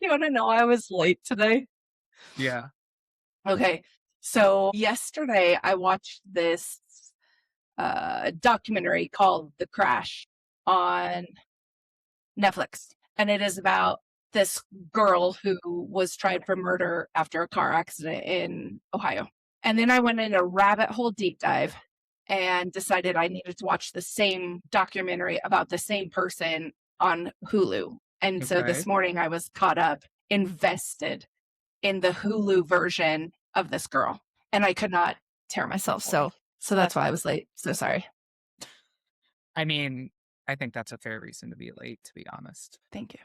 You want to know I was late today? Yeah. Okay. So yesterday I watched this documentary called The Crash on Netflix. And it is about this girl who was tried for murder after a car accident in Ohio. And then I went in a rabbit hole deep dive and decided I needed to watch the same documentary about the same person on Hulu. And so this Okay. morning I was caught up, invested in the Hulu version of this girl, and I could not tear myself. So that's why I was late. So sorry. I mean, I think that's a fair reason to be late, to be honest. Thank you.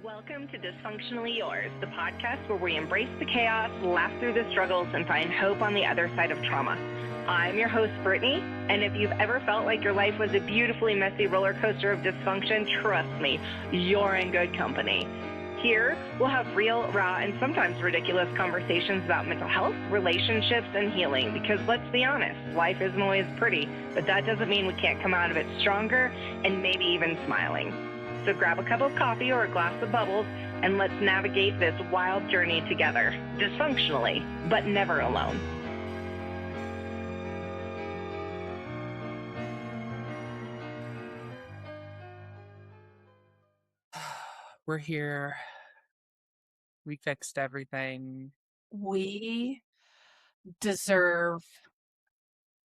Welcome to Dysfunctionally Yours, the podcast where we embrace the chaos, laugh through the struggles, and find hope on the other side of trauma. I'm your host, Brittany, and if you've ever felt like your life was a beautifully messy roller coaster of dysfunction, trust me, you're in good company. Here, we'll have real, raw, and sometimes ridiculous conversations about mental health, relationships, and healing, because let's be honest, life isn't always pretty, but that doesn't mean we can't come out of it stronger and maybe even smiling. So grab a cup of coffee or a glass of bubbles, and let's navigate this wild journey together, dysfunctionally, but never alone. We're here. We fixed everything. We deserve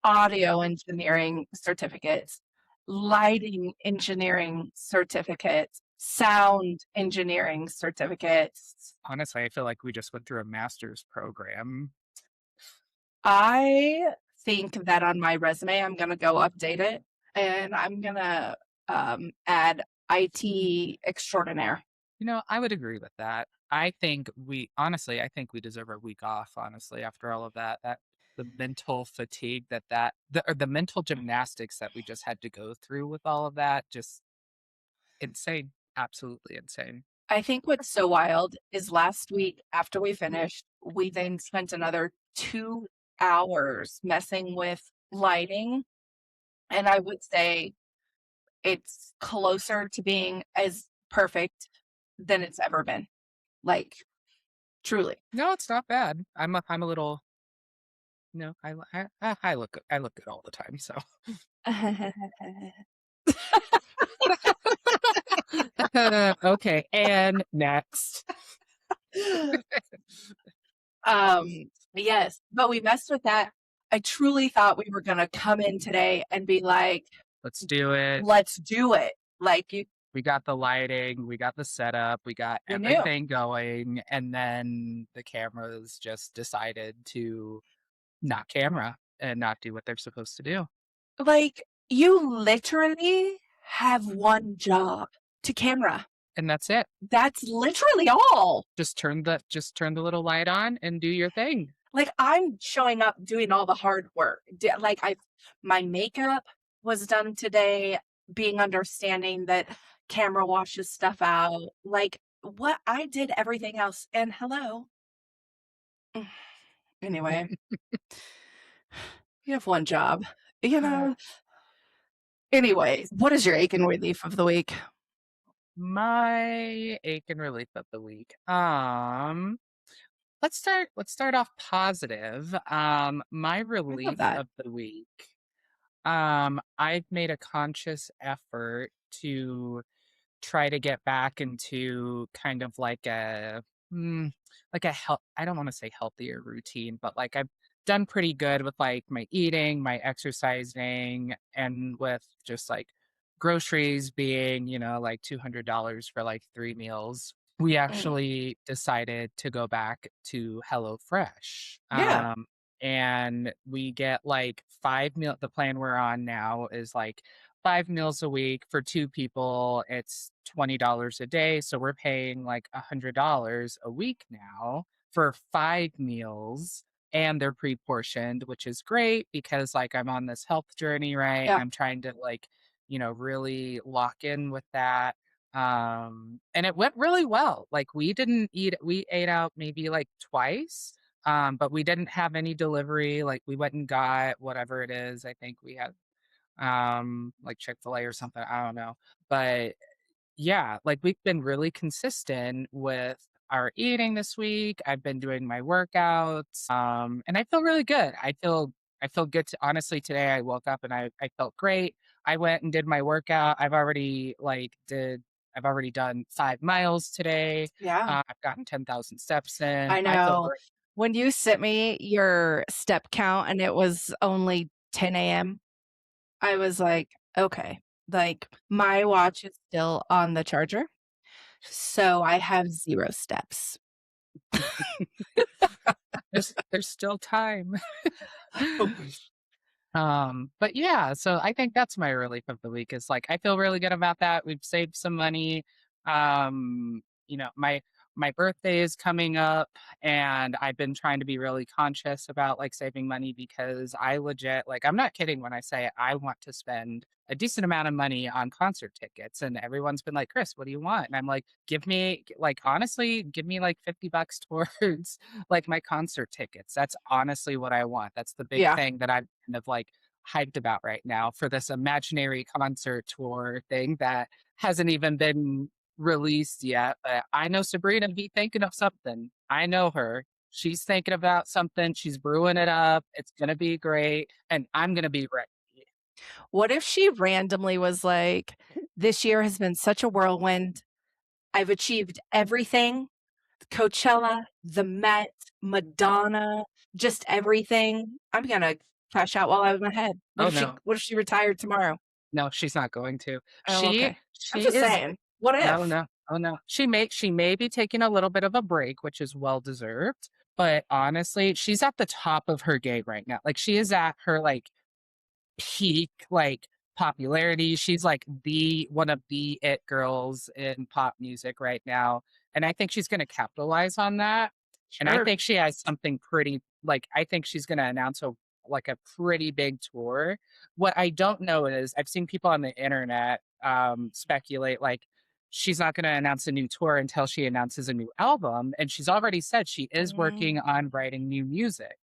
audio engineering certificates, lighting engineering certificates, sound engineering certificates. Honestly, I feel like we just went through a master's program. I think that on my resume, I'm going to go update it and I'm going to add IT extraordinaire. I would agree with that. I think we deserve a week off, honestly, after all of that. The mental fatigue or the mental gymnastics that we just had to go through with all of that, just insane. Absolutely insane. I think what's so wild is last week after we finished, we then spent another 2 hours messing with lighting. And I would say it's closer to being as perfect than it's ever been. Like, truly. No, it's not bad. I'm a little. No, I look good all the time. So okay, and next. Yes, but we messed with that. I truly thought we were gonna come in today and be like, Let's do it. let's do it. Like We got the lighting, we got the setup, we got we knew. everything going, and then the cameras just decided to not camera and not do what they're supposed to do. Like, you literally have one job to camera. And that's it. That's literally all. Just turn the little light on and do your thing. Like, I'm showing up doing all the hard work. Like, my makeup was done today, being understanding that camera washes stuff out. Like, what I did everything else. And hello. Anyway, you have one job, you know. Anyway, what is your ache and relief of the week? My ache and relief of the week. Let's start off positive. My relief that. of the week. I've made a conscious effort to try to get back into kind of like I don't want to say healthier routine, but like I've done pretty good with like my eating, my exercising, and with just like groceries being, like $200 for like 3 meals. We actually decided to go back to HelloFresh. Yeah. And we get like 5 meal. The plan we're on now is like 5 meals a week for 2 people. It's $20 a day. So we're paying like $100 a week now for 5 meals. And they're pre-portioned, which is great because like I'm on this health journey, right? Yeah. I'm trying to like, really lock in with that. And it went really well. Like we ate out maybe like twice. But we didn't have any delivery. Like we went and got whatever it is. I think we had like Chick-fil-A or something. I don't know. But Yeah, like we've been really consistent with our eating this week. I've been doing my workouts, and I feel really good. I feel good. Honestly, today I woke up and I felt great. I went and did my workout. I've already done 5 miles today. Yeah. I've gotten 10,000 steps in. I I feel know. great. When you sent me your step count and it was only 10 a.m., I was like, okay, like my watch is still on the charger. So I have 0 steps. There's still time. But yeah, so I think that's my relief of the week is like I feel really good about that. We've saved some money. My birthday is coming up and I've been trying to be really conscious about like saving money because I legit like I'm not kidding when I say I want to spend a decent amount of money on concert tickets and everyone's been like, "Chris, what do you want?" And I'm like, honestly, give me like $50 towards like my concert tickets. That's honestly what I want. That's the big Yeah. thing that I'm kind of like hyped about right now for this imaginary concert tour thing that hasn't even been released yet. But I know Sabrina be thinking of something. I know her. She's thinking about something. She's brewing it up. It's gonna be great, and I'm gonna be ready. What if she randomly was like, this year has been such a whirlwind. I've achieved everything. Coachella, the Met, Madonna, just everything. I'm gonna cash out while I'm ahead. Oh no, What if she retired tomorrow? no, she's not going to. Oh, okay. I'm She just is. saying. What Oh if? no, oh no. She may be taking a little bit of a break, which is well deserved. But honestly, she's at the top of her game right now. Like she is at her like peak like popularity. She's like the one of the it girls in pop music right now. And I think she's gonna capitalize on that. And I Sure. think she has something pretty like I think she's gonna announce a pretty big tour. What I don't know is I've seen people on the internet speculate like she's not gonna announce a new tour until she announces a new album. And she's already said she is working on writing new music.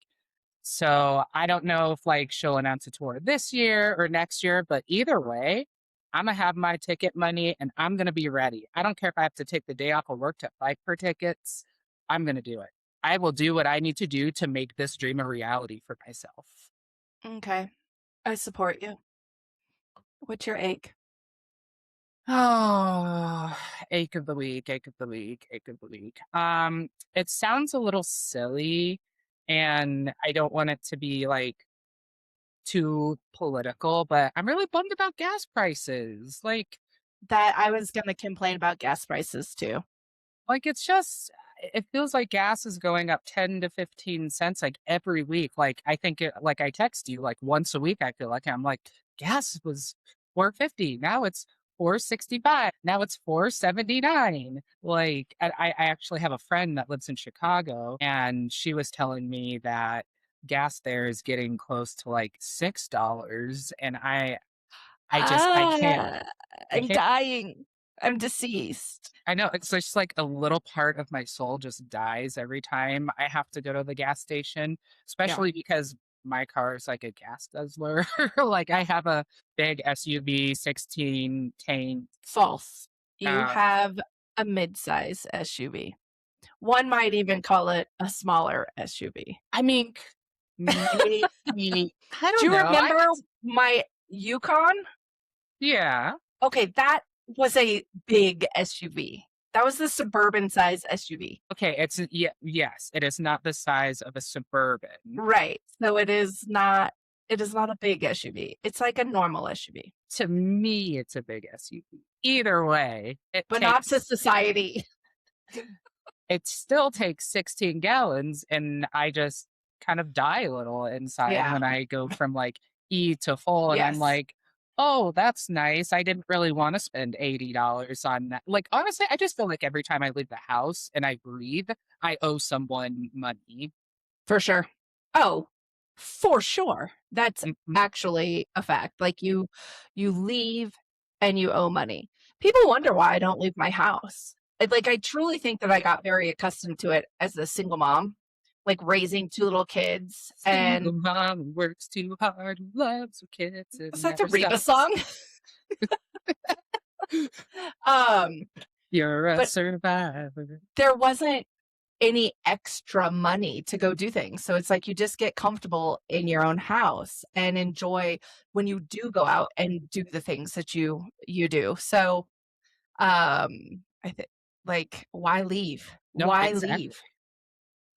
So I don't know if like she'll announce a tour this year or next year, but either way, I'm gonna have my ticket money and I'm gonna be ready. I don't care if I have to take the day off of work to fight for tickets. I'm gonna do it. I will do what I need to do to make this dream a reality for myself. Okay. I support you. What's your ache? Oh, ache of the week, ache of the week, ache of the week. It sounds a little silly, and I don't want it to be like too political, but I'm really bummed about gas prices. That I was gonna complain about gas prices too. It's just it feels like gas is going up 10 to 15 cents like every week. Like I think like I text you like once a week. I feel like I'm like gas was 4.50. Now it's 4.65. Now it's 4.79. Like I actually have a friend that lives in Chicago and she was telling me that gas there is getting close to like $6 and I can't Ah, I I'm can't dying. I'm deceased. I know it's just like a little part of my soul just dies every time I have to go to the gas station, Yeah. especially because my car is like a gas guzzler. Like I have a big SUV 16 tank. False. You Uh, have a mid-size SUV. One might even call it a smaller SUV. I mean, maybe I Do don't you know. remember my Yukon? Yeah. Okay, that was a big SUV. That was the suburban size SUV. Okay, yes, it is not the size of a Suburban. Right. So it is not a big SUV. It's like a normal SUV. To me, it's a big SUV. Either way, But not to society. it still takes 16 gallons and I just kind of die a little inside when I go from like E to full and I'm like, oh, that's nice. I didn't really want to spend $80 on that. Like, honestly, I just feel like every time I leave the house and I breathe, I owe someone money. For sure. Oh, for sure. That's Mhm. actually a fact. Like you leave and you owe money. People wonder why I don't leave my house. I truly think that I got very accustomed to it as a single mom, like raising 2 little kids. And Single mom works too hard, loves her kids. is that the Reba song? Um, You're a but survivor. there wasn't any extra money to go do things. So it's like you just get comfortable in your own house and enjoy when you do go out and do the things that you do. So I think like why leave? No, Why exactly. leave?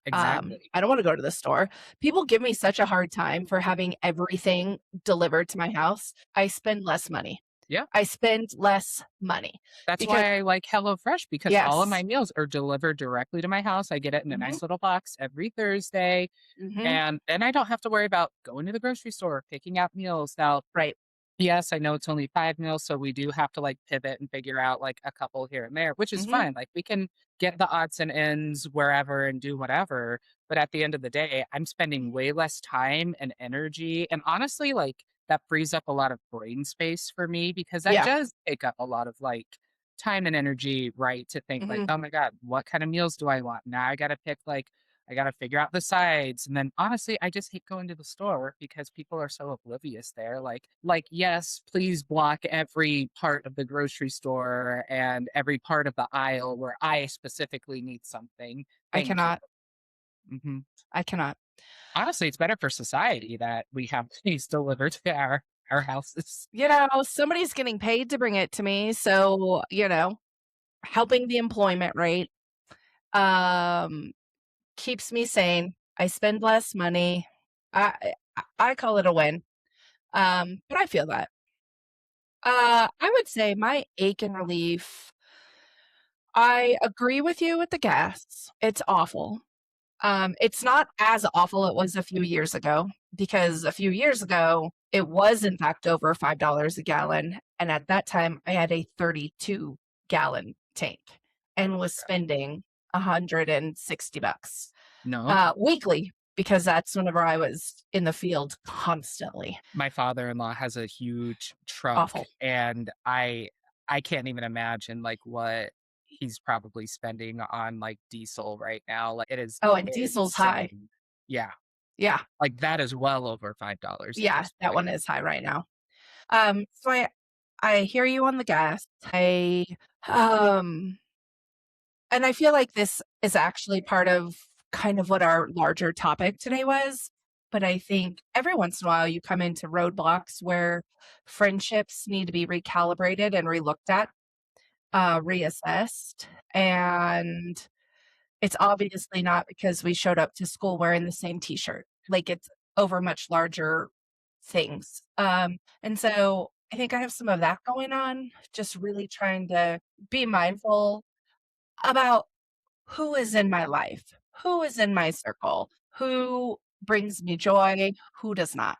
Exactly. I don't want to go to the store. People give me such a hard time for having everything delivered to my house. I spend less money. Yeah. I spend less money That's because why I like HelloFresh because all of yes. my meals are delivered directly to my house. I get it in a Mhm. nice little box every Thursday. Mhm. And then I don't have to worry about going to the grocery store, picking out meals. Now, Right. yes, I know it's only 5 meals, so we do have to, like, pivot and figure out, like, a couple here and there, which is Mhm. fine, like, we can get the odds and ends wherever and do whatever, but at the end of the day, I'm spending way less time and energy, and honestly, like, that frees up a lot of brain space for me because that Yeah. does take up a lot of, like, time and energy, right, to think, like, Mhm. "Oh my god, what kind of meals do I want?" Now I gotta pick, like I gotta figure out the sides, and then, honestly, I just hate going to the store because people are so oblivious there, yes, please block every part of the grocery store and every part of the aisle where I specifically need something. I Thank you. cannot. Mhm. I cannot. Honestly, it's better for society that we have things delivered to our houses. Somebody's getting paid to bring it to me, so, helping the employment rate, um, keeps me sane. I spend less money. I call it a win. But I feel that. I would say my ache and relief, I agree with you with the gas. It's awful. It's not as awful it was a few years ago because a few years ago, it was in fact over $5 a gallon. And at that time, I had a 32-gallon tank and was spending 160 bucks No, weekly because that's whenever I was in the field constantly. my father-in-law has a huge truck, Awful. and I can't even imagine, like, what he's probably spending on, like, diesel right now, like, it is Oh, and diesel's high. insane. Yeah, Yeah. like, that is well over $5 at Yeah, this that point. one is high right now. So I hear you on the gas. Um and I feel like this is actually part of kind of what our larger topic today was, but I think every once in a while you come into roadblocks where friendships need to be recalibrated and relooked at, reassessed, and it's obviously not because we showed up to school wearing the same t-shirt. Like, it's over much larger things. And so I think I have some of that going on, just really trying to be mindful about who is in my life, who is in my circle, who brings me joy, who does not.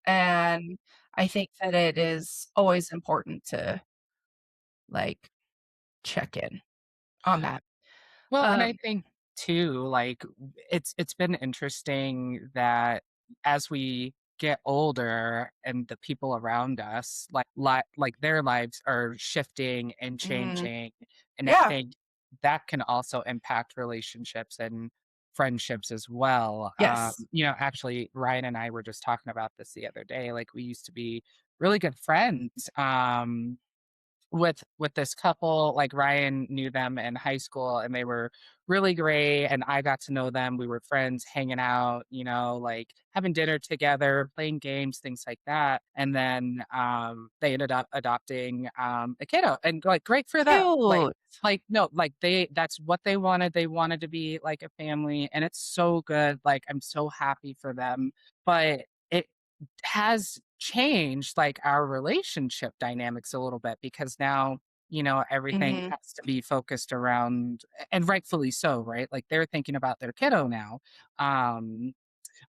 And I think that it is always important to like check in on that. Well, and I Um, think too, like it's been interesting that as we get older and the people around us, like their lives are shifting and mhm, changing, and I yeah, think that can also impact relationships and friendships as well. yes. Actually, Ryan and I were just talking about this the other day. Like we used to be really good friends. With this couple, like Ryan knew them in high school and they were really great and I got to know them. We were friends hanging out, like having dinner together, playing games, things like that. And then they ended up adopting a kiddo and like great for them. Cute. Like no, like that's what they wanted. They wanted to be like a family and it's so good. Like I'm so happy for them. But it has changed like our relationship dynamics a little bit because now everything Mhm, has to be focused around, and rightfully so, right? Like they're thinking about their kiddo now. Um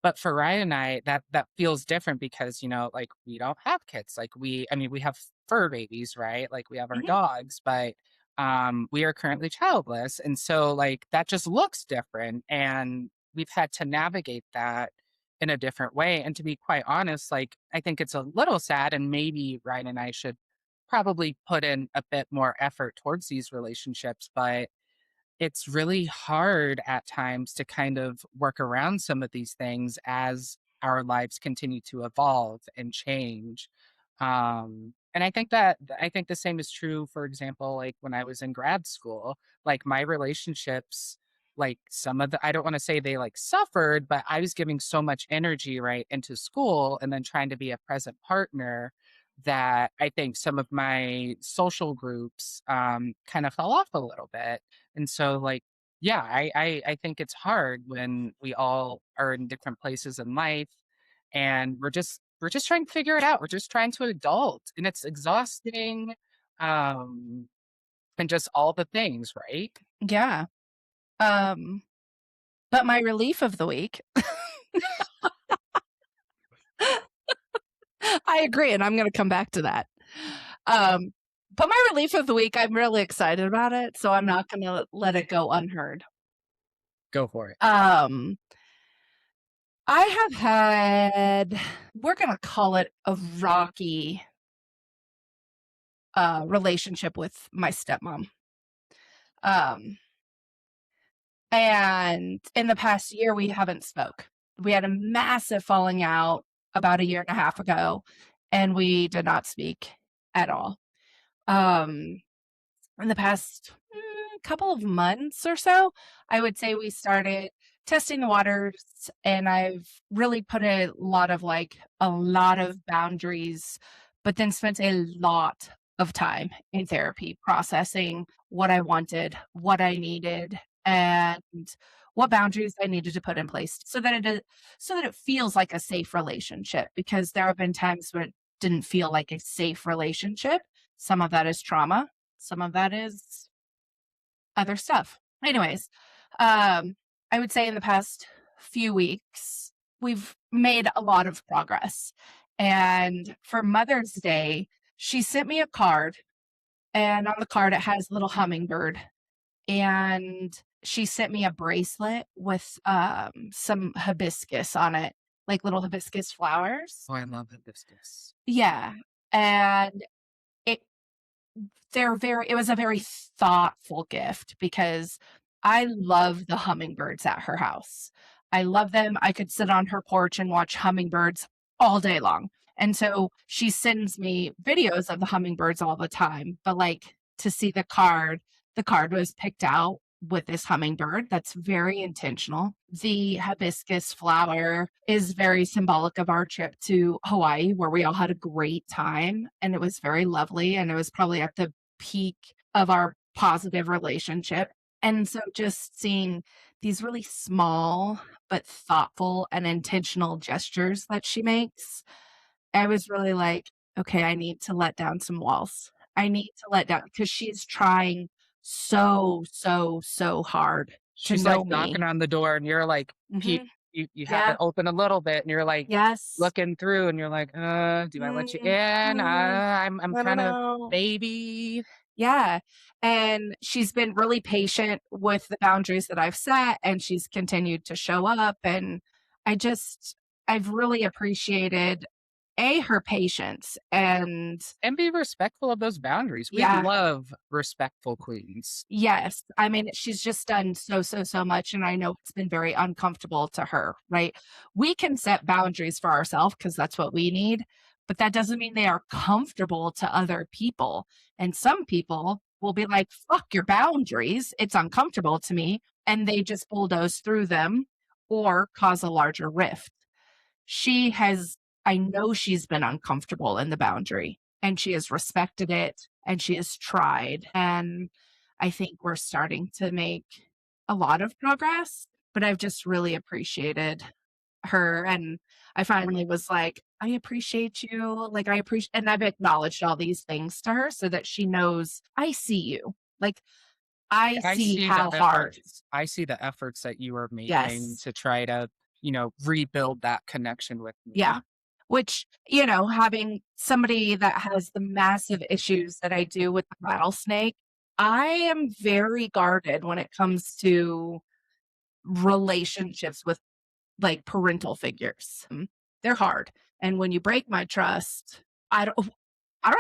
but for Ryan and I, that feels different because like we don't have kids. Like we have fur babies, right? Like we have our mhm. dogs, but we are currently childless, and so like that just looks different, and we've had to navigate that in a different way. And to be quite honest, like I think it's a little sad, and maybe Ryan and I should probably put in a bit more effort towards these relationships, but it's really hard at times to kind of work around some of these things as our lives continue to evolve and change. And I think the same is true, for example, like when I was in grad school, like my relationships, like some of the, I don't want to say they like suffered, but I was giving so much energy right into school and then trying to be a present partner that I think some of my social groups kind of fell off a little bit. And so like, yeah, I think it's hard when we all are in different places in life and we're just trying to figure it out. We're just trying to adult and it's exhausting. Um and just all the things, right? Yeah. Um, but my relief of the week, I agree, and I'm going to come back to that. But my relief of the week, I'm really excited about it, so I'm not going to let it go unheard. Go for it. I have had, we're going to call it a rocky relationship with my stepmom. And in the past year, we haven't spoke. We had a massive falling out about a year and a half ago, and we did not speak at all. In the past couple of months or so, I would say we started testing the waters, and I've really put a lot of boundaries, but then spent a lot of time in therapy processing what I wanted, what I needed, and what boundaries I needed to put in place so that it feels like a safe relationship, because there have been times where it didn't feel like a safe relationship. Some of that is trauma, some of that is other stuff. Anyways, I would say in the past few weeks, we've made a lot of progress. And for Mother's Day, she sent me a card, and on the card, it has a little hummingbird. And she sent me a bracelet with some hibiscus on it, like little hibiscus flowers. Oh, I love hibiscus. Yeah. And it it was a very thoughtful gift, because I love the hummingbirds at her house. I love them. I could sit on her porch and watch hummingbirds all day long. And so she sends me videos of the hummingbirds all the time. But like, to see the card was picked out with this hummingbird. That's very intentional. The hibiscus flower is very symbolic of our trip to Hawaii, where we all had a great time, and it was very lovely. And it was probably at the peak of our positive relationship. And so just seeing these really small but thoughtful and intentional gestures that she makes, I was really like, okay, I need to let down some walls. I need to let down, because she's trying so, so, so hard to She's know like me. knocking on the door and you're like, peep, Mhm. you have it open a little bit and you're like Yes. looking through and you're like, do I let you in? I'm I don't kind of know. baby. Yeah. And she's been really patient with the boundaries that I've set, and she's continued to show up. And I've really appreciated her patience, and And be respectful of those boundaries. We yeah, love respectful queens. yes. I mean, she's just done so, so, so much. And I know it's been very uncomfortable to her, right? We can set boundaries for ourselves because that's what we need, but that doesn't mean they are comfortable to other people. And some people will be like, fuck your boundaries. It's uncomfortable to me. And they just bulldoze through them or cause a larger rift. I know she's been uncomfortable in the boundary, and she has respected it, and she has tried. And I think we're starting to make a lot of progress, but I've just really appreciated her. And I finally was like, I appreciate you. Like, and I've acknowledged all these things to her so that she knows I see you. Like, I I see see the how hard. I see the efforts that you are making Yes. to try to, rebuild that connection with me. Yeah. Which, having somebody that has the massive issues that I do with the rattlesnake, I am very guarded when it comes to relationships with like parental figures. They're hard. And when you break my trust, I don't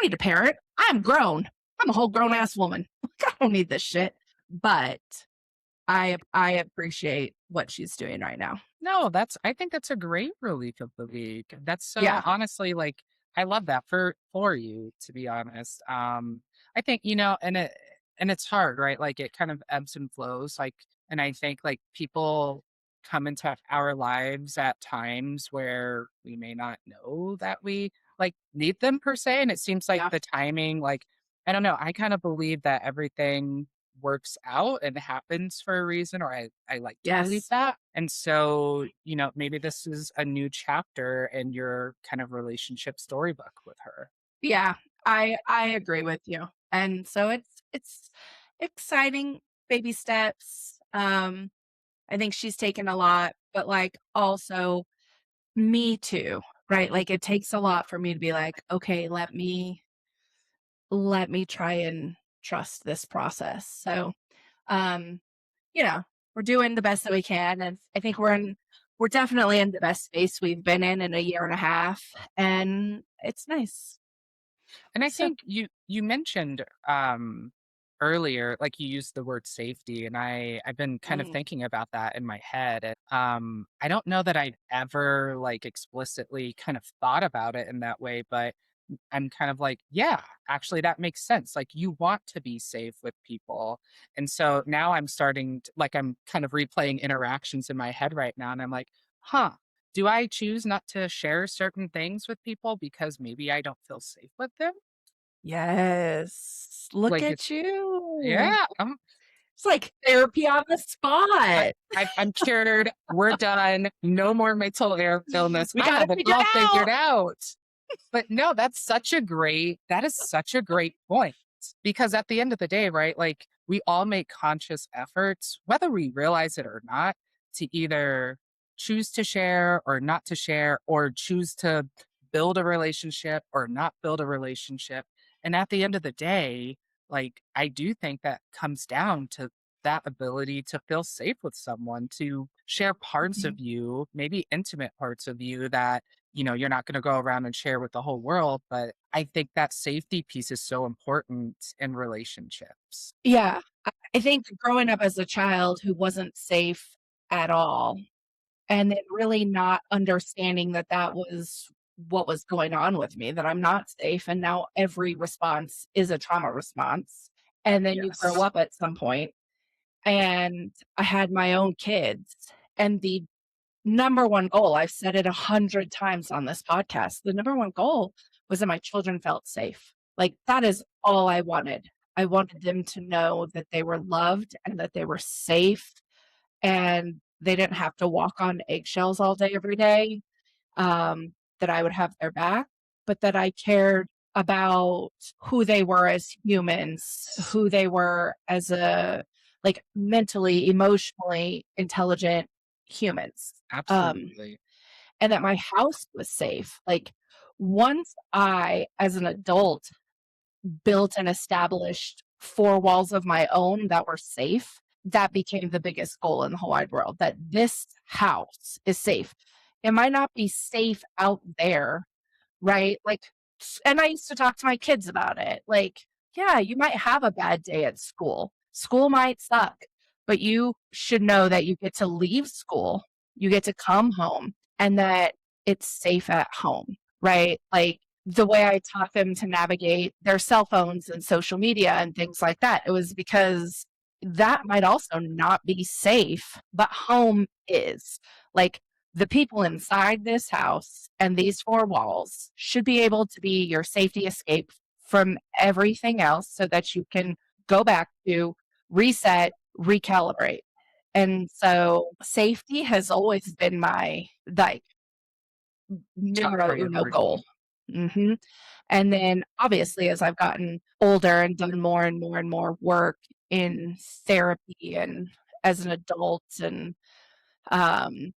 need a parent. I'm grown. I'm a whole grown ass woman. I don't need this shit. But I appreciate what she's doing right now. No, I think that's a great relief of the week. That's so Yeah. honestly like I love that for you, to be honest. I think, and it's hard, right? Like it kind of ebbs and flows. Like, and I think like people come into our lives at times where we may not know that we like need them per se. And it seems like Yeah. the timing, like, I don't know, I kind of believe that everything works out and happens for a reason, or I like to believe Yes. that. And so, maybe this is a new chapter in your kind of relationship storybook with her. Yeah. I agree with you. And so it's exciting baby steps. I think she's taken a lot, but like also me too, right? Like it takes a lot for me to be like, okay, let me try and trust this process. So, um, we're doing the best that we can, and I think we're definitely in the best space we've been in a year and a half, and it's nice. And I So, think you mentioned earlier, like you used the word safety, and I've been kind of mm, thinking about that in my head. And, I don't know that I've ever like explicitly kind of thought about it in that way, but I'm kind of like, yeah, actually that makes sense. Like you want to be safe with people. And so now I'm starting to, like I'm kind of replaying interactions in my head right now, and I'm like, huh, do I choose not to share certain things with people because maybe I don't feel safe with them? yes, look Like at you. yeah, It's like therapy on the I, spot. I'm cured. We're done. No more mental illness. We I got have it it figured all figured out. out. But no, that is such a great point. Because at the end of the day, right, like we all make conscious efforts, whether we realize it or not, to either choose to share or not to share, or choose to build a relationship or not build a relationship. And at the end of the day, like I do think that comes down to that ability to feel safe with someone, to share parts of Mhm. you, maybe intimate parts of you that you're not going to go around and share with the whole world. But I think that safety piece is so important in relationships. Yeah, I think growing up as a child who wasn't safe at all, and then really not understanding that that was what was going on with me, that I'm not safe, and now every response is a trauma response, and then you grow Yes. up at some point, and I had my own kids, and the number one goal, I've said it 100 times on this podcast, the number one goal was that my children felt safe. Like, that is all I wanted. I wanted them to know that they were loved and that they were safe and they didn't have to walk on eggshells all day, every day, that I would have their back, but that I cared about who they were as humans, who they were as like mentally, emotionally intelligent humans. Um, Absolutely. and that my house was safe. Like once I, as an adult, built and established four walls of my own that were safe, that became the biggest goal in the whole wide world, that this house is safe. It might not be safe out there, right? Like, and I used to talk to my kids about it. Like, yeah, you might have a bad day at school. School might suck, but you should know that you get to leave school, you get to come home, and that it's safe at home, right? Like, the way I taught them to navigate their cell phones and social media and things like that, it was because that might also not be safe, but home is. Like, the people inside this house and these four walls should be able to be your safety escape from everything else so that you can go back to reset, recalibrate. And so safety has always been my like Top numero uno goal. priority. hmm And then obviously, as I've gotten older and done more and more and more work in therapy and as an adult, and um,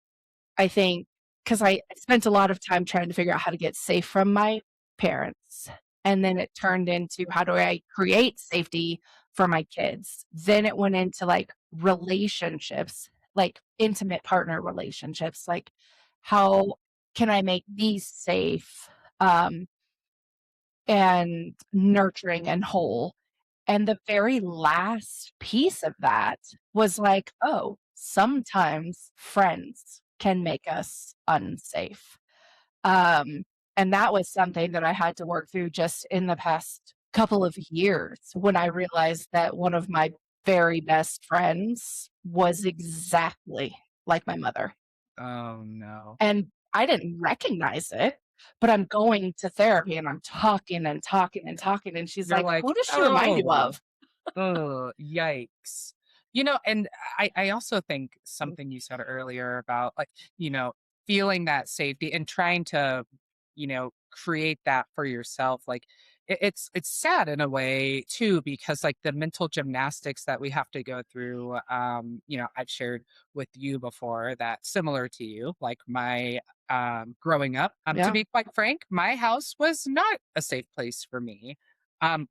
I think because I spent a lot of time trying to figure out how to get safe from my parents. And then it turned into how do I create safety for my kids? Then it went into like relationships, like intimate partner relationships, like how can I make these safe um, and nurturing and whole? And the very last piece of that was like, oh, sometimes friends can make us unsafe. Um, And that was something that I had to work through just in the past couple of years when I realized that one of my very best friends was exactly like my mother. Oh no. And I didn't recognize it, but I'm going to therapy and I'm talking and talking and talking. And she's You're like, like, who does she remind you oh, of? oh, yikes. And I also think something you said earlier about like, feeling that safety and trying to, create that for yourself. Like it's sad in a way too, because like the mental gymnastics that we have to go through, I've shared with you before that similar to you, like my growing up, to Yeah. be quite frank, my house was not a safe place for me.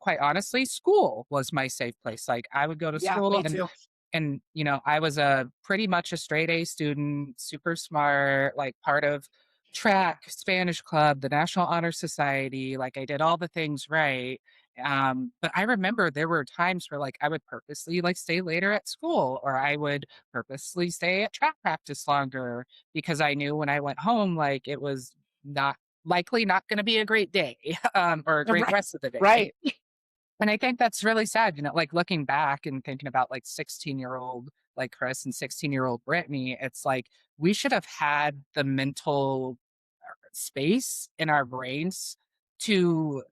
Quite honestly, school was my safe place. Like I would go to Yeah. school Me too. and I was a pretty much a straight A student, super smart, like part of track, Spanish club, the National Honor Society. Like I did all the things right. But I remember there were times where like I would purposely like stay later at school, or I would purposely stay at track practice longer because I knew when I went home, like it was not likely not going to be a great day, or a great Right. rest of the day. Right. And I think that's really sad, like looking back and thinking about like 16-year-old like Chris and 16-year-old Brittany, it's like we should have had the mental space in our brains to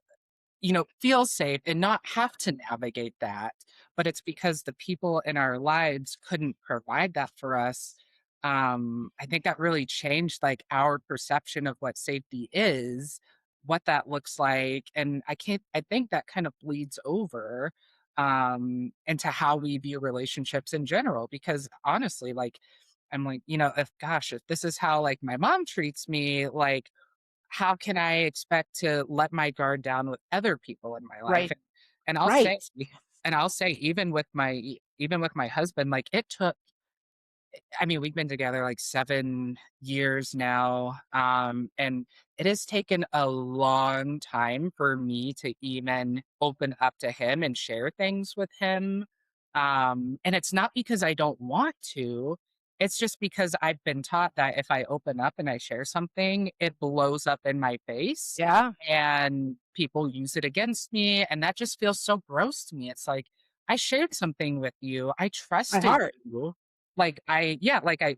feel safe and not have to navigate that. But it's because the people in our lives couldn't provide that for us. I think that really changed like our perception of what safety is, what that looks like. And I think that kind of bleeds over into how we view relationships in general. Because honestly, like I'm like, if this is how like my mom treats me, like how can I expect to let my guard down with other people in my life? Right. And I'll Right. say, even with my husband, like it took. I mean, we've been together like 7 years now, and it has taken a long time for me to even open up to him and share things with him. And it's not because I don't want to. It's just because I've been taught that if I open up and I share something, it blows up in my face Yeah. and people use it against me. And that just feels so gross to me. It's like, I shared something with you. I My trusted heart. you. Like I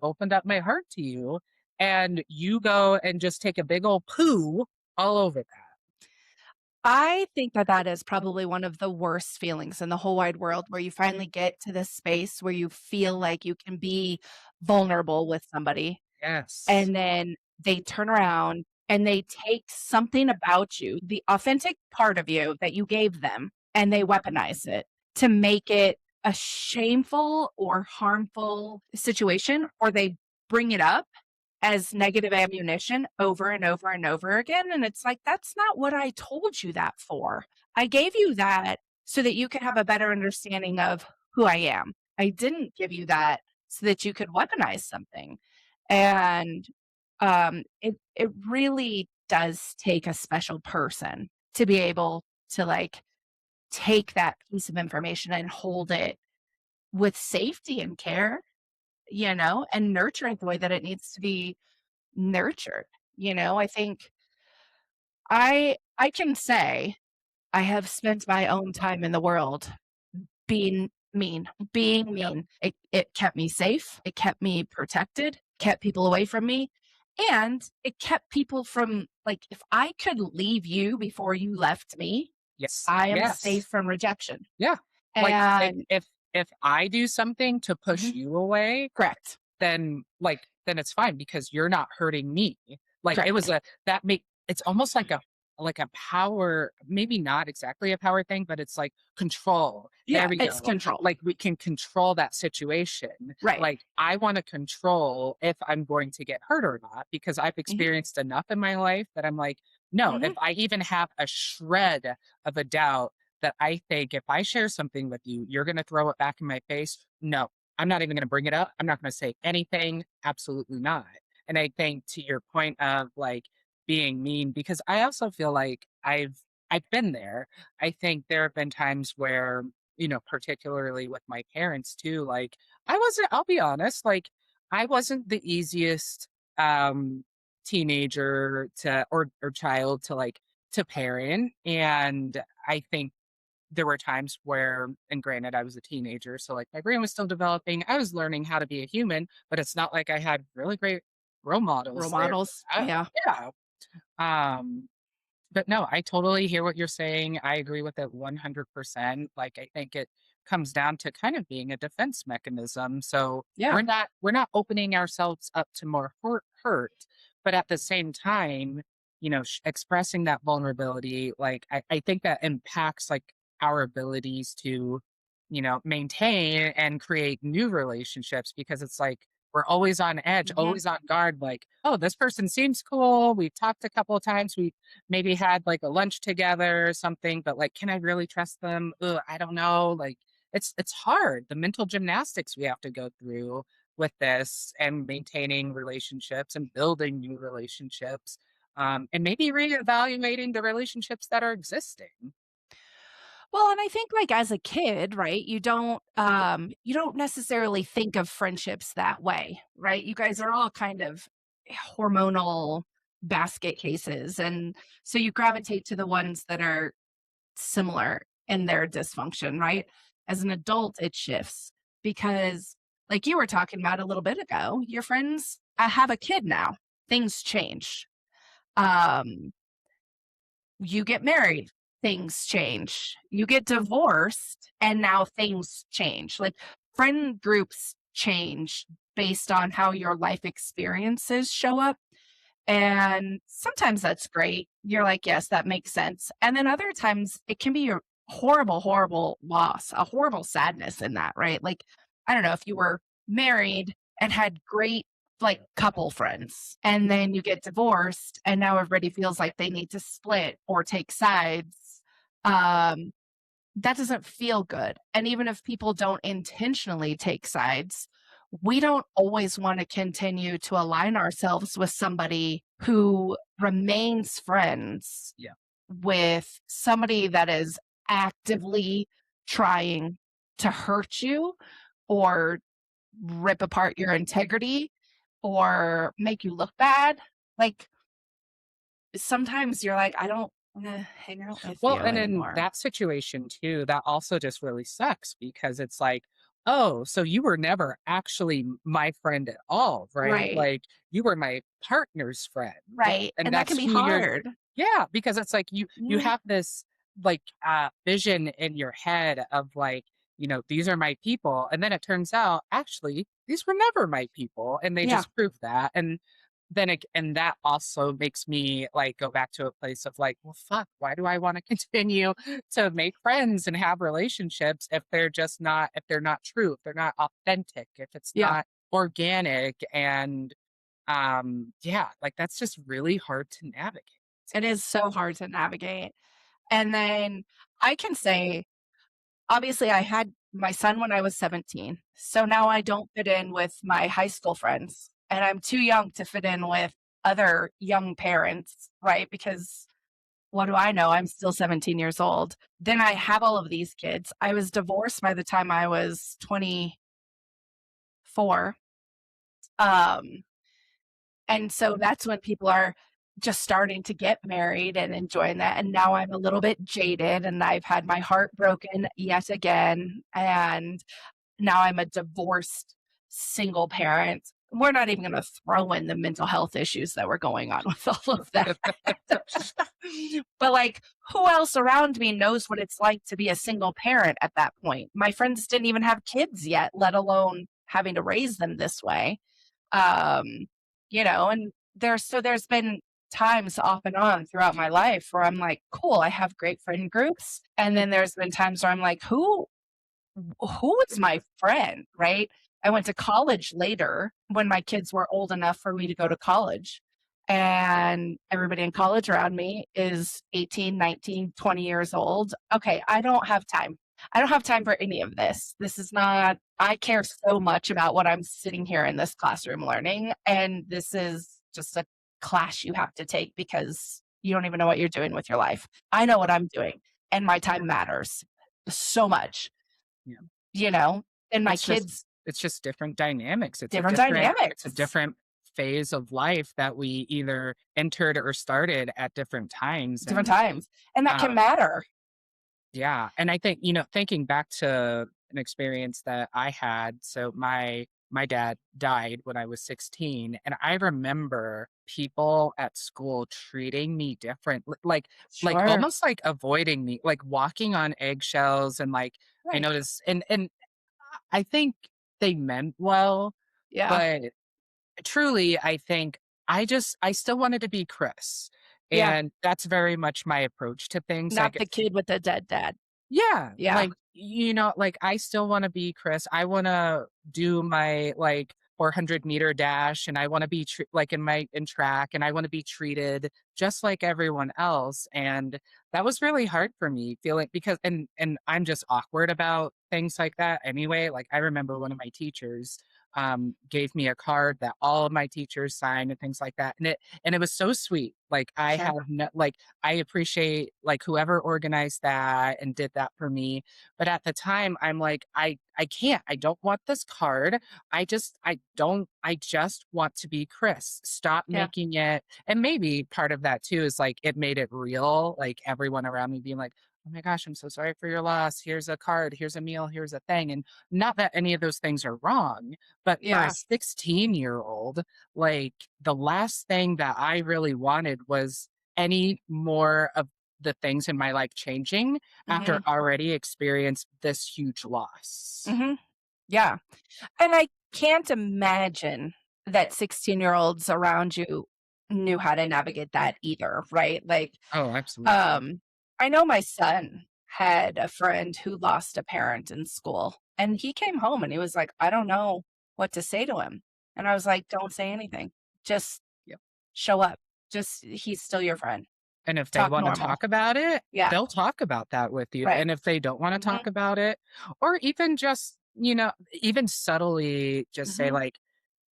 opened up my heart to you and you go and just take a big old poo all over that. I think that that is probably one of the worst feelings in the whole wide world where you finally get to this space where you feel like you can be vulnerable with somebody Yes. and then they turn around and they take something about you, the authentic part of you that you gave them, and they weaponize it to make it a shameful or harmful situation, or they bring it up as negative ammunition over and over and over again. And it's like, that's not what I told you that for. I gave you that so that you could have a better understanding of who I am. I didn't give you that so that you could weaponize something. And it really does take a special person to be able to like take that piece of information and hold it with safety and care, and nurture it the way that it needs to be nurtured. I think I can say I have spent my own time in the world being mean, being mean. It kept me safe, it kept me protected, kept people away from me, and it kept people from like if I could leave you before you left me, Yes. I am safe Yes. from rejection. Yeah. Like And if I do something to push Mhm. you away, Correct. then it's fine because you're not hurting me. Like it was Correct. it's almost like a power, maybe not exactly a power thing, but it's like control. There Yeah, we it's go. control. Like we can control that situation. Right. Like I want to control if I'm going to get hurt or not because I've Mhm. experienced enough in my life that I'm like, no, if Mhm. I even have a shred of a doubt that I think if I share something with you, you're going to throw it back in my face. No, I'm not even going to bring it up. I'm not going to say anything. Absolutely not. And I think to your point of like being mean, because I also feel like I've been there. I think there have been times where, particularly with my parents too, like I'll be honest, like I wasn't the easiest um teenager to or child to like to parent. And I think there were times where, and granted, I was a teenager, so like my brain was still developing. I was learning how to be a human, but it's not like I had really great role Role models there. models. Yeah. Yeah. Um, but no, I totally hear what you're saying. I agree with it 100%. Like, I think it comes down to kind of being a defense mechanism. So Yeah. we're not opening ourselves up to more hurt, but at the same time, expressing that vulnerability, like I think that impacts like our abilities to, maintain and create new relationships, because it's like we're always on edge, always on guard, like, oh, this person seems cool. We've talked a couple of times. We maybe had like a lunch together or something, but like, can I really trust them? Ugh, I don't know. Like, it's hard. The mental gymnastics we have to go through with this and maintaining relationships and building new relationships, and maybe reevaluating the relationships that are existing. Well, and I think like as a kid, right, you don't necessarily think of friendships that way, right? You guys are all kind of hormonal basket cases, and so you gravitate to the ones that are similar in their dysfunction, right? As an adult, it shifts because like you were talking about a little bit ago, your friends have a kid now. Things change. Um you get married, things change. You get divorced, and now things change. Like friend groups change based on how your life experiences show up. And sometimes that's great. You're like, yes, that makes sense. And then other times it can be a horrible, horrible loss, a horrible sadness in that, right? Like, I don't know if you were married and had great like couple friends, and then you get divorced and now everybody feels like they need to split or take sides. That doesn't feel good. And even if people don't intentionally take sides, we don't always want to continue to align ourselves with somebody who remains friends Yeah. with somebody that is actively trying to hurt you or rip apart your integrity or make you look bad. Like sometimes you're like, I don't want to hang out with Well, you and in anymore. that situation too, that also just really sucks, because it's like, oh, so you were never actually my friend at all, right? Right. Like, you were my partner's friend. Right. And that that's can be who you're. hard. Yeah, because it's like you Yeah. have this like vision in your head of like, these are my people, and then it turns out actually these were never my people, and they Yeah. just prove that. And and that also makes me like go back to a place of like, well, fuck, why do I want to continue to make friends and have relationships if they're just not, if they're not true, if they're not authentic, if it's Yeah. not organic? And yeah, like that's just really hard to navigate. It is so hard to navigate. And then I can say, obviously, I had my son when I was 17. So now I don't fit in with my high school friends. And I'm too young to fit in with other young parents, right? Because what do I know? I'm still 17 years old. Then I have all of these kids. I was divorced by the time I was 24. And so that's when people are just starting to get married and enjoying that. And now I'm a little bit jaded and I've had my heart broken yet again. And now I'm a divorced single parent. We're not even going to throw in the mental health issues that were going on with all of that. But like, who else around me knows what it's like to be a single parent at that point? My friends didn't even have kids yet, let alone having to raise them this way. And there's been times off and on throughout my life where I'm like, cool, I have great friend groups. And then there's been times where I'm like, who is my friend, right? I went to college later when my kids were old enough for me to go to college. And everybody in college around me is 18, 19, 20 years old. Okay, I don't have time. I don't have time for any of this. This is not, I care so much about what I'm sitting here in this classroom learning. And this is just a class you have to take because you don't even know what you're doing with your life. I know what I'm doing, and my time matters so much. Yeah. And my kids. It's just different dynamics. It's Different dynamics. It's a different phase of life that we either entered or started at different times. Different times. And that can Um, matter. yeah. And I think, thinking back to an experience that I had, so my dad died when I was 16, and I remember people at school treating me different, like Sure. almost like avoiding me, like walking on eggshells, and like I Right. noticed, and I think they meant well, Yeah. but truly, I think I still wanted to be Chris. Yeah. And that's very much my approach to things. Not Like, the kid with the dead dad. yeah, Yeah. like, like I still want to be Chris. I want to do my like 400-meter dash, and I want to be like in track, and I want to be treated just like everyone else. And that was really hard for me feeling, because and I'm just awkward about things like that anyway. Like, I remember one of my teachers gave me a card that all of my teachers signed and things like that, and it was so sweet. Like, I Sure. have no, like, I appreciate like whoever organized that and did that for me. But at the time, I'm like, I can't. I don't want this card. I just want to be Chris. Stop Yeah. making it. And maybe part of that too is like it made it real. Like, everyone around me being like, oh my gosh, I'm so sorry for your loss. Here's a card, here's a meal, here's a thing. And not that any of those things are wrong, but for a Yeah. 16-year-old, like, the last thing that I really wanted was any more of the things in my life changing after Mhm. already experienced this huge loss. Mhm. Yeah. And I can't imagine that 16-year-olds around you knew how to navigate that either, right? Like, Oh, absolutely. um, I know my son had a friend who lost a parent in school, and he came home and he was like, "I don't know what to say to him." And I was like, "Don't say anything. Just Yep. show up. Just he's still your friend. And if they Talk want to normal." talk about it, Yeah, they'll talk about that with you. right. And if they don't want to Mhm, talk about it, or even just, even subtly just say, mhm. like,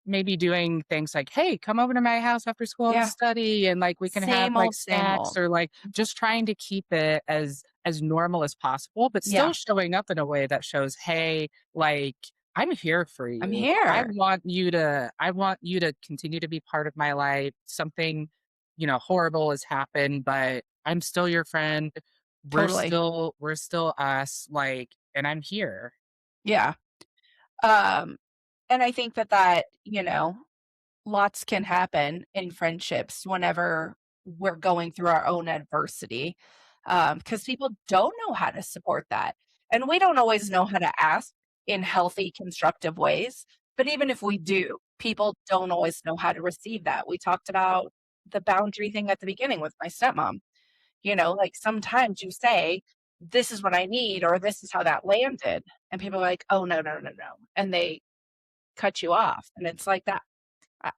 maybe doing things like, "Hey, come over to my house after school to Yeah. study, and like we can have Same like old, same snacks," old. or like just trying to keep it as normal as possible, but still Yeah, showing up in a way that shows, "Hey, like, I'm here for I'm you. here. I want you to continue to be part of my life. Something, horrible has happened, but I'm still your friend. Totally. We're still us, like, and I'm here." Yeah. Um, and I think that, lots can happen in friendships whenever we're going through our own adversity, because people don't know how to support that. And we don't always know how to ask in healthy, constructive ways. But even if we do, people don't always know how to receive that. We talked about the boundary thing at the beginning with my stepmom. Like sometimes you say, this is what I need, or this is how that landed. And people are like, oh, no, no, no, no. And they cut you off. And it's like that.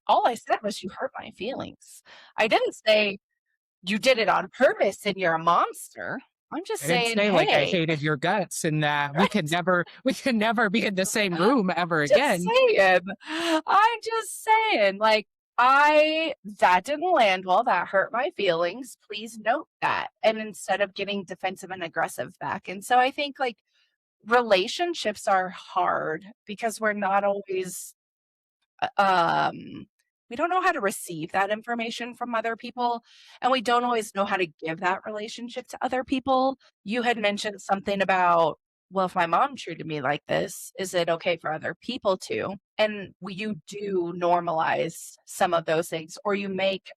All I said was, you hurt my feelings. I didn't say you did it on purpose and you're a monster. I'm just I didn't saying, say like I hey, hated your guts and that we right? can never be in the same room ever Just again. saying. I'm just saying, like, that didn't land well. That hurt my feelings. Please note that. And instead of getting defensive and aggressive back. And so I think like relationships are hard because we're not always um we don't know how to receive that information from other people, and we don't always know how to give that relationship to other people. You had mentioned something about, well, if my mom treated me like this, is it okay for other people to? And you do normalize some of those things, or you make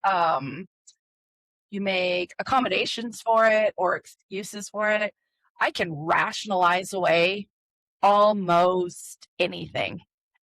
accommodations for it or excuses for it. I can rationalize away almost anything.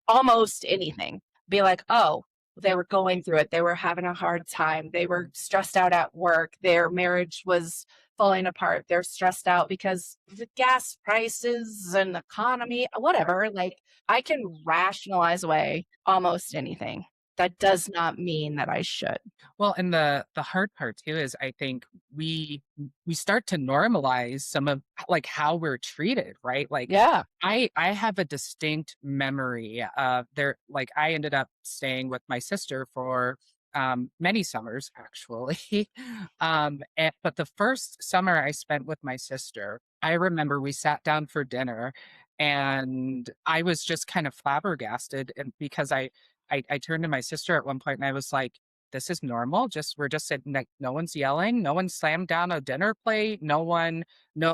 Almost anything. Be like, "Oh, they were going through it. They were having a hard time. They were stressed out at work. Their marriage was falling apart. They're stressed out because the gas prices and economy, whatever." Like, I can rationalize away almost anything. That does not mean that I should. Well, and the hard part too is I think we start to normalize some of like how we're treated, right? Like, Yeah. I have a distinct memory of there, like, I ended up staying with my sister for many summers actually. But the first summer I spent with my sister, I remember we sat down for dinner, and I was just kind of flabbergasted, and because I turned to my sister at one point and I was like, this is normal. We're just sitting, like, no one's yelling, no one slammed down a dinner plate, no,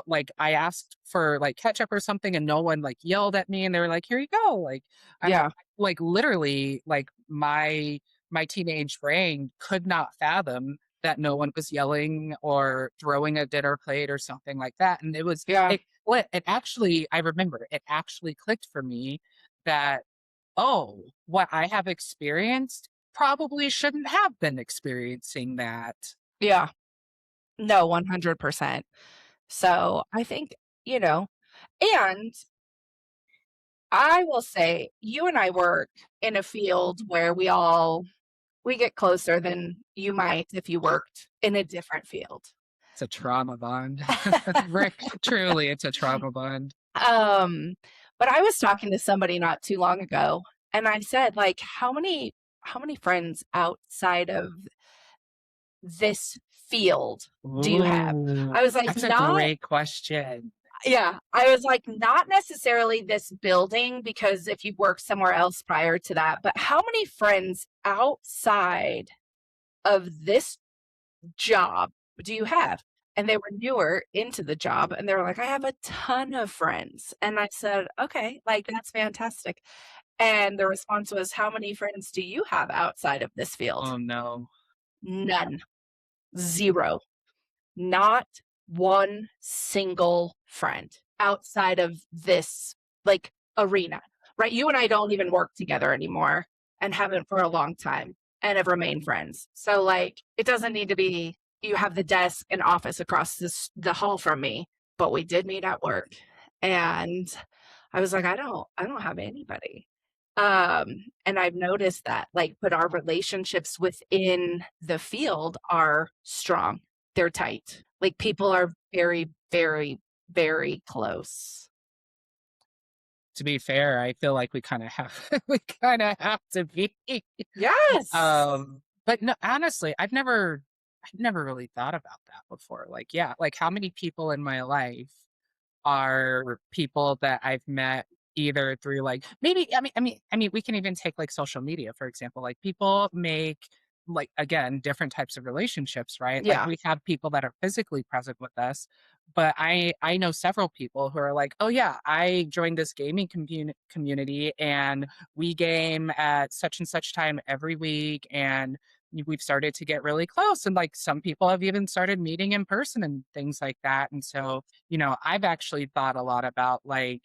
like, I asked for like ketchup or something and no one like yelled at me and they were like, here you go. Like, I'm Yeah. like, literally, like, my teenage brain could not fathom that no one was yelling or throwing a dinner plate or something like that. And Yeah. it actually, I remember it actually clicked for me that, oh, what I have experienced probably shouldn't have been experiencing that. Yeah. No, 100%. So I think, you know, and I will say you and I work in a field where we get closer than you might if you worked in a different field. It's a trauma bond. Truly, it's a trauma bond. But I was talking to somebody not too long ago and I said, like, how many friends outside of this field do you have? Ooh, I was like, that's a not, great question. yeah, I was like, not necessarily this building, because if you worked somewhere else prior to that, but how many friends outside of this job do you have? And they were newer into the job and they were like, I have a ton of friends. And I said, okay, like, that's fantastic. And the response was, how many friends do you have outside of this field? Oh no. None. Zero. Not one single friend outside of this, like, arena, right? You and I don't even work together anymore and haven't for a long time and have remained friends. So, like, it doesn't need to be you have the desk and office across the hall from me, but we did meet at work. And I was like, I don't have anybody. And I've noticed that, like, but our relationships within the field are strong. They're tight. Like, people are very, very, very close. To be fair, I feel like we kind of have we kind of have to be. Yes. But no, honestly, I've never really thought about that before. Like, yeah, like how many people in my life are people that I've met either through, like, maybe, I mean we can even take like social media, for example. Like, people make, like, again, different types of relationships, right? Like, Yeah. we have people that are physically present with us, but I know several people who are like, oh yeah, I joined this gaming community and we game at such and such time every week, and we've started to get really close, and like some people have even started meeting in person and things like that. And so, I've actually thought a lot about, like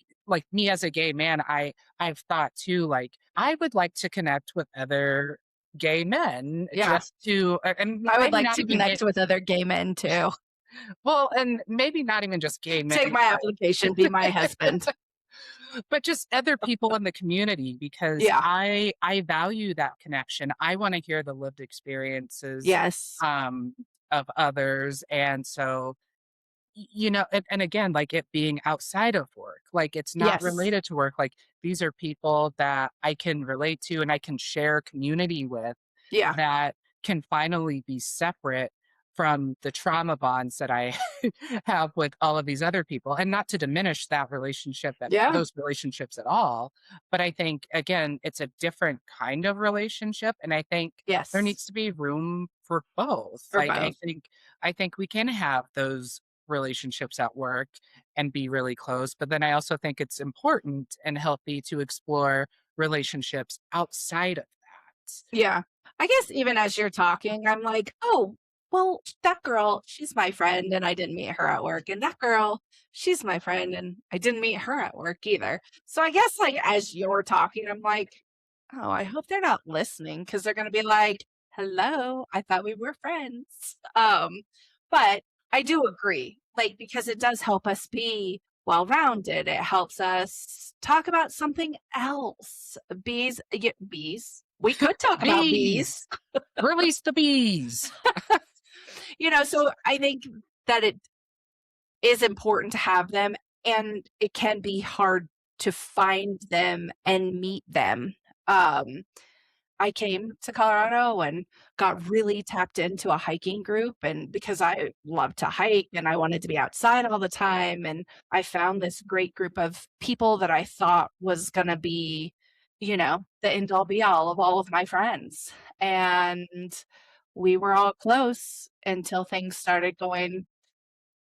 me as a gay man, I've thought too, like, I would like to connect with other gay men, Yeah. just to, and I would maybe like not to even connect with other gay men too. well, and maybe not even just gay men, Take my application, be my husband. but just other people in the community, because Yeah. I value that connection. I want to hear the lived experiences Yes. of others. And so, and again, like, it being outside of work, like, it's not Yes. related to work. Like, these are people that I can relate to and I can share community with, Yeah. that can finally be separate from the trauma bonds that I have with all of these other people. And not to diminish Yeah. those relationships at all. But I think, again, it's a different kind of relationship. And I think Yes. there needs to be room for both. For Like, both. I think we can have those relationships at work and be really close. But then I also think it's important and healthy to explore relationships outside of that. Yeah. I guess even as you're talking, I'm like, oh, well, that girl, she's my friend and I didn't meet her at work. And that girl, she's my friend and I didn't meet her at work either. So I guess, like, as you're talking, I'm like, oh, I hope they're not listening, because they're going to be like, hello, I thought we were friends. But I do agree, like, because it does help us be well-rounded. It helps us talk about something else. Bees. We could talk about bees. Release the bees. So I think that it is important to have them, and it can be hard to find them and meet them. I came to Colorado and got really tapped into a hiking group, and because I love to hike and I wanted to be outside all the time, and I found this great group of people that I thought was going to be the end all be all of all of my friends. And we were all close until things started going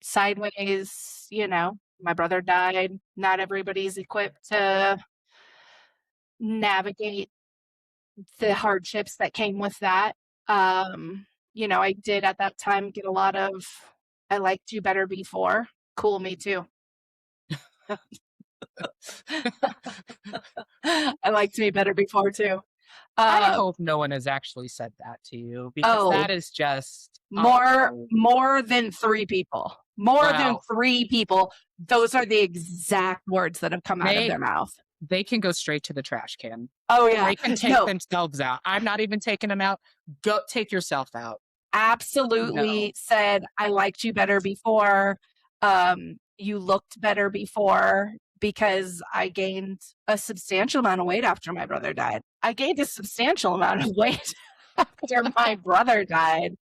sideways. My brother died. Not everybody's equipped to navigate the hardships that came with that. I did at that time get a lot of, I liked you better before. Cool, me too. I liked me better before too. I hope no one has actually said that to you, because Oh, that is just more than 3 people. More than Wow. 3 people. Those are the exact words that have come out of their mouth. They can go straight to the trash can. Oh yeah. They can take themselves out. I'm not even taking them out. Go take yourself out. Absolutely said, I liked you better before. You looked better before, because I gained a substantial amount of weight after my brother died. I gained a substantial amount of weight after my brother died.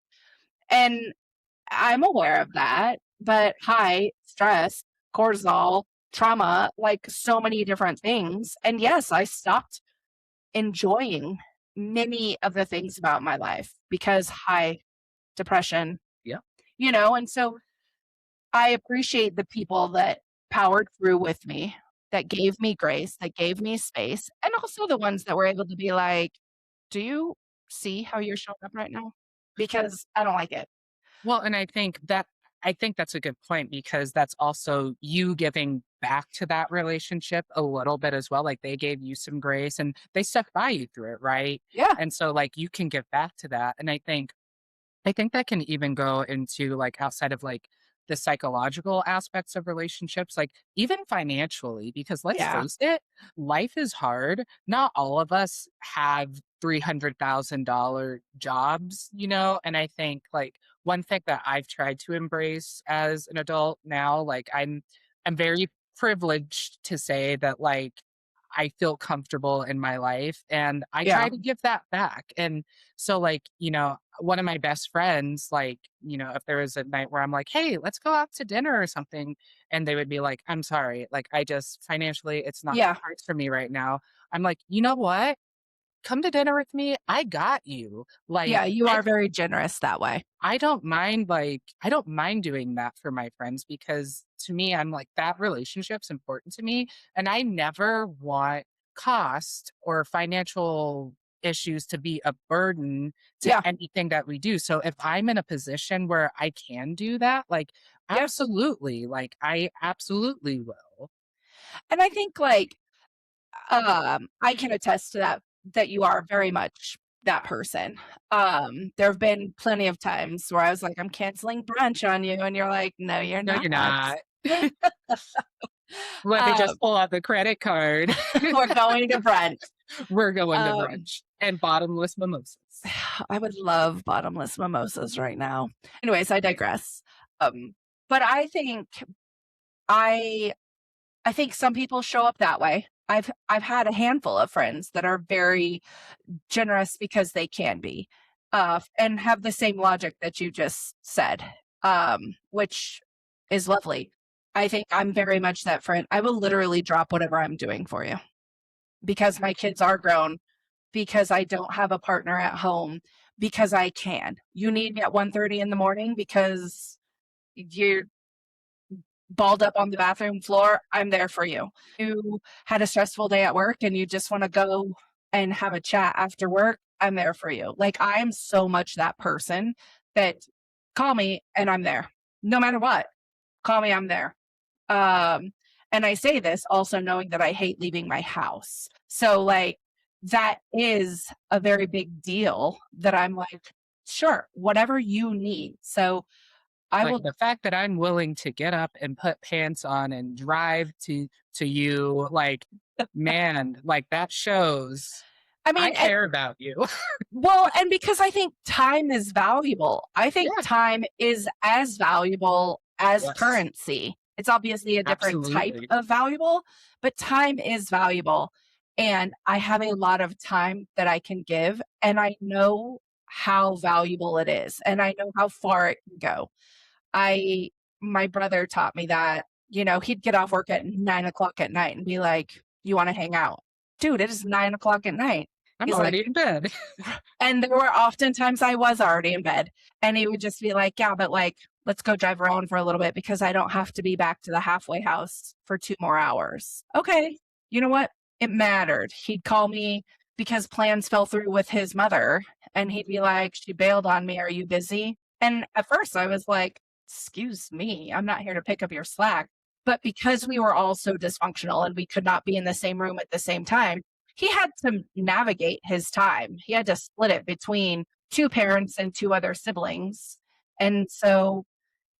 And I'm aware of that, but high stress, cortisol, trauma, like so many different things. And yes, I stopped enjoying many of the things about my life because high depression. Yeah. And so I appreciate the people that powered through with me, that gave me grace, that gave me space, and also the ones that were able to be like, do you see how you're showing up right now? Because I don't like it. Well, and I think that's a good point, because that's also you giving back to that relationship a little bit as well. Like, they gave you some grace and they stuck by you through it, right? Yeah. And so like you can give back to that. And I think that can even go into like outside of like the psychological aspects of relationships, like even financially, because let's face it, life is hard. Not all of us have $300,000 jobs, and I think like one thing that I've tried to embrace as an adult now, like I'm very privileged to say that like I feel comfortable in my life and I try to give that back. And so like, one of my best friends, like, if there was a night where I'm like, hey, let's go out to dinner or something. And they would be like, I'm sorry. Like, I just financially, it's not the cards for me right now. I'm like, you know what? Come to dinner with me. I got you. Like, yeah, you are very generous that way. I don't mind doing that for my friends, because to me, I'm like, that relationship's important to me. And I never want cost or financial issues to be a burden to anything that we do. So if I'm in a position where I can do that, like, absolutely, like I absolutely will. And I think like, I can attest to that you are very much that person. There have been plenty of times where I was like, I'm canceling brunch on you. And you're like, no, you're No, not. you're not. Let me just pull out the credit card. We're going to brunch. We're going to brunch and bottomless mimosas. I would love bottomless mimosas right now. Anyways, I digress. But I think some people show up that way. I've had a handful of friends that are very generous because they can be, and have the same logic that you just said, which is lovely. I think I'm very much that friend. I will literally drop whatever I'm doing for you because my kids are grown, because I don't have a partner at home, because I can. You need me at 1:30 in the morning because you're balled up on the bathroom floor, I'm there for you. You had a stressful day at work and you just want to go and have a chat after work, I'm there for you. Like, I am so much that person that call me and I'm there. No matter what, call me, I'm there. And I say this also knowing that I hate leaving my house. So like, that is a very big deal that I'm like, sure, whatever you need. So the fact that I'm willing to get up and put pants on and drive to you, like, man, like that shows I care about you. Well, and because I think time is valuable. I think time is as valuable as currency. It's obviously a different type of valuable, but time is valuable. And I have a lot of time that I can give, and I know how valuable it is, and I know how far it can go. My brother taught me that, he'd get off work at 9:00 at night and be like, you want to hang out? dude, it is 9 o'clock at night. I'm He's like, already in bed. and there were oftentimes I was already in bed, and he would just be like, yeah, but like, let's go drive around for a little bit because I don't have to be back to the halfway house for 2 more hours. Okay. You know what? It mattered. He'd call me because plans fell through with his mother, and he'd be like, she bailed on me. Are you busy? And at first I was like, excuse me, I'm not here to pick up your slack. But because we were all so dysfunctional and we could not be in the same room at the same time, he had to navigate his time. He had to split it between 2 parents and 2 other siblings. And so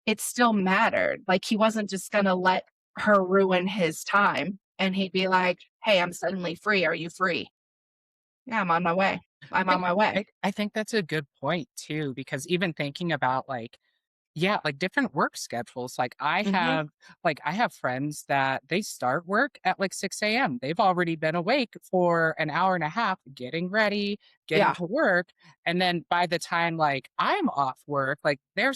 it still mattered. Like, he wasn't just going to let her ruin his time. And he'd be like, hey, I'm suddenly free. Are you free? Yeah, I'm on my way. I'm on my way. I think that's a good point too, because even thinking about like, yeah, like different work schedules. Like Mhm. I have friends that they start work at like 6 a.m. They've already been awake for an hour and a half getting ready, getting Yeah. to work. And then by the time like I'm off work, like they're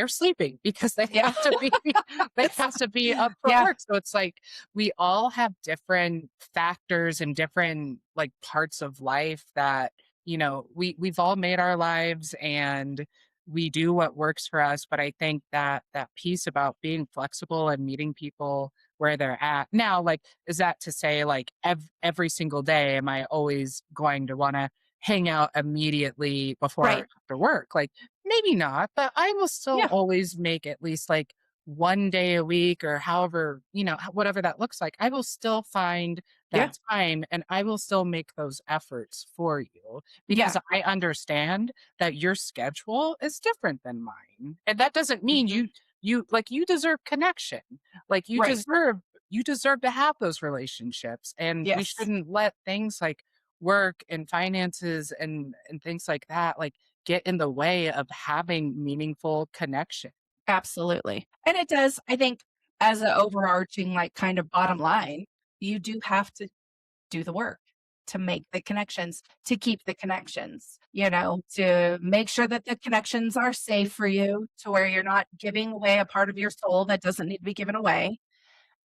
sleeping because they Yeah. have to be they have to be up for Yeah. work. So it's like we all have different factors and different like parts of life that, we've all made our lives and we do what works for us. But I think that that piece about being flexible and meeting people where they're at now, like, is that to say like every single day am I always going to want to hang out immediately before or Right. after work? Like, maybe not, but I will still Yeah. always make at least like one day a week or however, whatever that looks like. I will still find Yeah. that time and I will still make those efforts for you because Yeah. I understand that your schedule is different than mine. And that doesn't mean Mhm. you deserve connection. Like Right. you deserve to have those relationships. And we Yes. shouldn't let things like work and finances and things like that like get in the way of having meaningful connection. Absolutely. And it does, I think, as an overarching, like, kind of bottom line, you do have to do the work to make the connections, to keep the connections, to make sure that the connections are safe for you to where you're not giving away a part of your soul that doesn't need to be given away,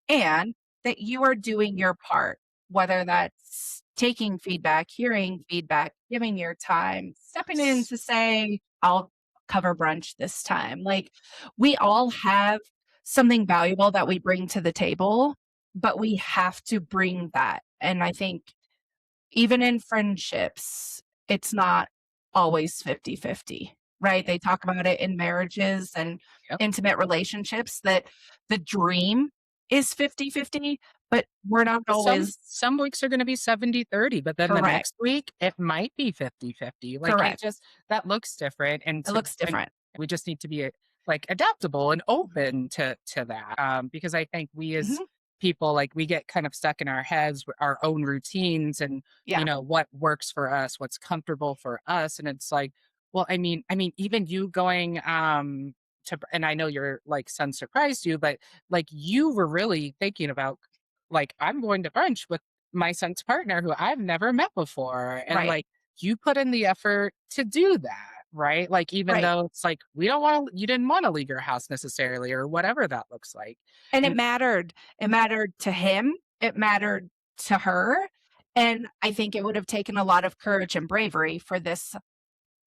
and that you are doing your part, whether that's taking feedback, hearing feedback, giving your time, stepping in Yes. to say, I'll cover brunch this time. Like, we all have something valuable that we bring to the table, but we have to bring that. And I think even in friendships, it's not always 50-50, right? They talk about it in marriages and Yep. intimate relationships that the dream is 50-50, but we're not Some always some weeks are gonna be 70-30, but then the correct. next week, it might be 50-50. Like, it Correct. just that looks different, It looks and different. we just need to be, like, adaptable and open to that, because I think we as Mhm. people, like, we get kind of stuck in our heads with our own routines and, Yeah. what works for us, what's comfortable for us, and it's like, well, I mean, even you going, and I know your, like, son surprised you, but, like, you were really thinking about like, I'm going to brunch with my son's partner who I've never met before. And Right. like, you put in the effort to do that, right? Like, even Right. though it's like, you didn't want to leave your house necessarily or whatever that looks like. And it And mattered. It mattered to him. It mattered to her. And I think it would have taken a lot of courage and bravery for this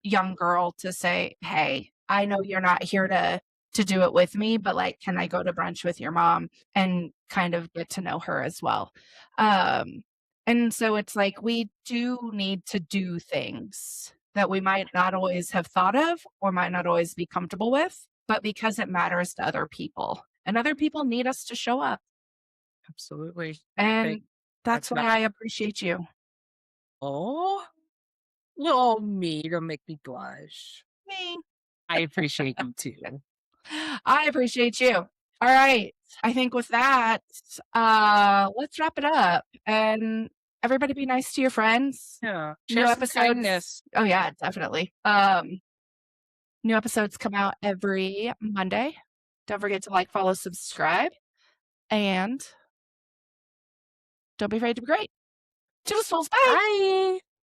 young girl to say, "Hey, I know you're not here to do it with me, but, like, can I go to brunch with your mom?" And kind of get to know her as well. Um, and so it's like we do need to do things that we might not always have thought of or might not always be comfortable with, but because it matters to other people, and other people need us to show up, absolutely, and thank that's that's why not, I appreciate you. oh, little me to make me blush. Me. I appreciate you too. I appreciate you. All right. I think with that, let's wrap it up and everybody be nice to your friends. Yeah. Share New some episodes. kindness. Oh yeah, definitely. New episodes come out every Monday. Don't forget to like, follow, subscribe, and don't be afraid to be great. Toodles, bye. Bye.